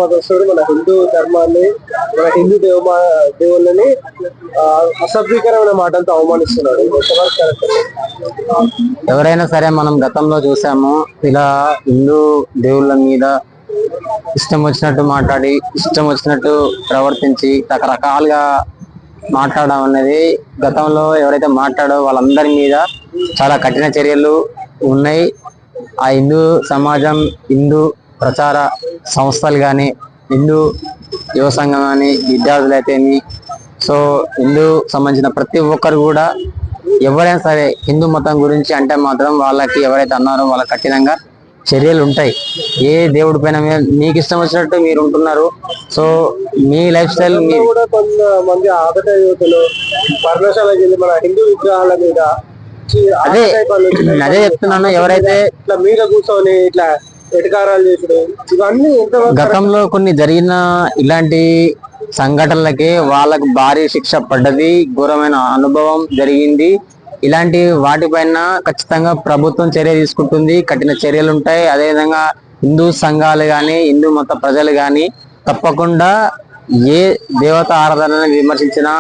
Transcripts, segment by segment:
మతస్థుడు మన హిందూ ధర్మాన్ని, మన హిందూ దేవుళ్ళని అసభ్యకరమైన మాటలతో అవమానిస్తున్నాడు. ఎవరైనా సరే మనం గతంలో చూసాము, ఇలా హిందూ దేవుళ్ళ మీద ఇష్టం వచ్చినట్టు మాట్లాడి, ఇష్టం వచ్చినట్టు ప్రవర్తించి, రకరకాలుగా మాట్లాడడం అనేది గతంలో ఎవరైతే మాట్లాడో వాళ్ళందరి మీద చాలా కఠిన చర్యలు ఉన్నాయి. ఆ హిందూ సమాజం, హిందూ ప్రచార సంస్థలు కానీ, హిందూ యువ సంఘం కానీ, విద్యార్థులు అయితేమి, సో హిందూ సంబంధించిన ప్రతి ఒక్కరు కూడా ఎవరైనా సరే హిందూ మతం గురించి అంటే మాత్రం వాళ్ళకి ఎవరైతే అన్నారో వాళ్ళ కఠినంగా చర్యలు ఉంటాయి. ఏ దేవుడి పైన మీకు ఇష్టం వచ్చినట్టు మీరు ఉంటున్నారు. సో మీ లైఫ్ స్టైల్ కూడా కొంతమంది ఆగత యువతులు పర్ణశాలకి వెళ్ళి మన హిందూ విగ్రహాల మీద అదే చెప్తున్నాను. ఎవరైతే ఇట్లా మీద కూర్చొని ఇట్లా ఎటకారాలు చేసుడు, ఇవన్నీ గతంలో కొన్ని జరిగిన ఇలాంటి సంఘటనలకి వాళ్ళకు భారీ శిక్ష పడ్డది, ఘోరమైన అనుభవం జరిగింది. ఇలాంటి వాటిపైన ఖచ్చితంగా ప్రభుత్వం చర్య తీసుకుంటుంది, కఠిన చర్యలు ఉంటాయి. అదేవిధంగా హిందూ సంఘాలు కానీ, హిందూ మత ప్రజలు కానీ తప్పకుండా ఏ దేవత ఆరాధనని విమర్శించినా,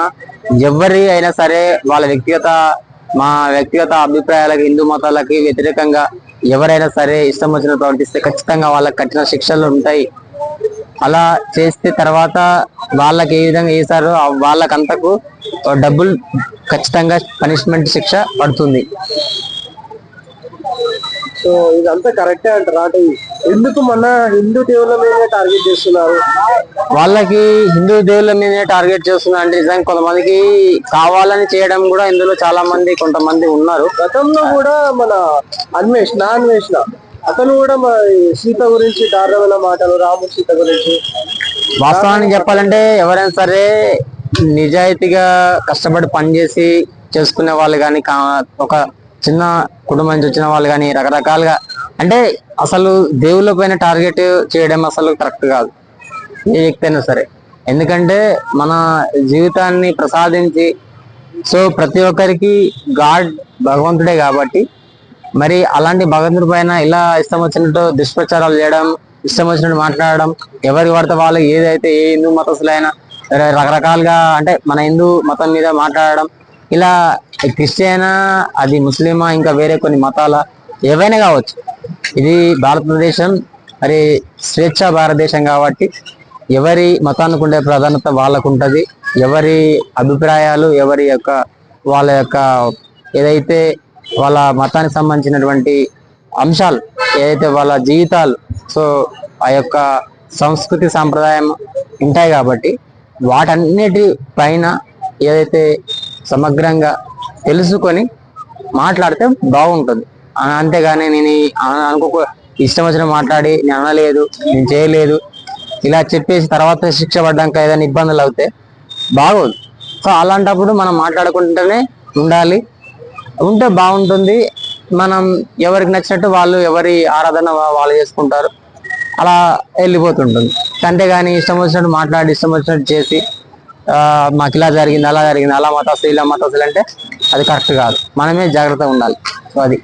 ఎవరి అయినా సరే వాళ్ళ వ్యక్తిగత అభిప్రాయాలకి, హిందూ మతాలకి వ్యతిరేకంగా ఎవరైనా సరే ఇష్టం వచ్చిన ప్రవర్తిస్తే ఖచ్చితంగా వాళ్ళకి కఠిన శిక్షలు ఉంటాయి. అలా చేస్తే తర్వాత వాళ్ళకి ఏ విధంగా చేశారో వాళ్ళకంతకు డబ్బులు ఖచ్చితంగా పనిష్మెంట్ శిక్ష పడుతుంది. సో ఇదంతా కరెక్టే అంటారా? అంటే ఎందుకు మన హిందూ దేవుళ్ళ మీదే టార్గెట్ చేస్తున్నారు? వాళ్ళకి హిందూ దేవుళ్ళ మీదే టార్గెట్ చేస్తున్నారు అంటే నిజంగా కొంతమందికి కావాలని చేయడం కూడా ఇందులో చాలా మంది కొంతమంది ఉన్నారు. గతంలో కూడా మన అన్వేష్ అతను కూడా సీత గురించి దారుణమైన మాటలు, రాముడు సీత గురించి. వాస్తవానికి చెప్పాలంటే ఎవరైనా సరే నిజాయితీగా కష్టపడి పనిచేసి చేసుకునే వాళ్ళు కానీ, ఒక చిన్న కుటుంబం నుంచి వచ్చిన వాళ్ళు కానీ రకరకాలుగా, అంటే అసలు దేవుళ్ళ పైన టార్గెట్ చేయడం అసలు కరెక్ట్ కాదు ఏ వ్యక్తి అయినా సరే. ఎందుకంటే మన జీవితాన్ని ప్రసాదించి, సో ప్రతి ఒక్కరికి గాడ్ భగవంతుడే కాబట్టి, మరి అలాంటి భగవంతుడి పైన ఇలా ఇష్టం వచ్చినట్టు దుష్ప్రచారాలు చేయడం, ఇష్టం వచ్చినట్టు మాట్లాడడం, ఎవరికి పడితే వాళ్ళకి ఏదైతే ఏ హిందూ మతస్థులైనా రకరకాలుగా అంటే మన హిందూ మతం మీద మాట్లాడడం, ఇలా క్రిస్టియనా, అది ముస్లిమా, ఇంకా వేరే కొన్ని మతాల ఏవైనా కావచ్చు. ఇది భారతదేశం, మరి స్వేచ్ఛ భారతదేశం కాబట్టి ఎవరి మతానికి ఉండే ప్రాధాన్యత వాళ్ళకు ఉంటుంది. ఎవరి అభిప్రాయాలు, వాళ్ళ యొక్క ఏదైతే వాళ్ళ మతానికి సంబంధించినటువంటి అంశాలు, ఏదైతే వాళ్ళ జీవితాలు, సో ఆ యొక్క సంస్కృతి సాంప్రదాయం ఉంటాయి కాబట్టి వాటన్నిటి పైన ఏదైతే సమగ్రంగా తెలుసుకొని మాట్లాడితే బాగుంటుంది. అంతేగాని నేను ఇష్టం వచ్చిన మాట్లాడి నేను అనలేదు, నేను చేయలేదు ఇలా చెప్పేసి తర్వాత శిక్ష పడ్డాక ఏదైనా ఇబ్బందులు అవుతే బాగోదు. సో అలాంటప్పుడు మనం మాట్లాడుకుంటూనే ఉంటే బాగుంటుంది. మనం ఎవరికి నచ్చినట్టు వాళ్ళు ఎవరి ఆరాధన వాళ్ళు చేసుకుంటారు, అలా వెళ్ళిపోతుంటుంది. అంతేగాని ఇష్టం వచ్చినట్టు మాట్లాడి, ఇష్టం వచ్చినట్టు చేసి మాకు ఇలా జరిగింది, అలా జరిగింది, అలా మతస్థులు ఇలా మతస్థులు అంటే అది కరెక్ట్ కాదు. మనమే జాగ్రత్తగా ఉండాలి. సో అది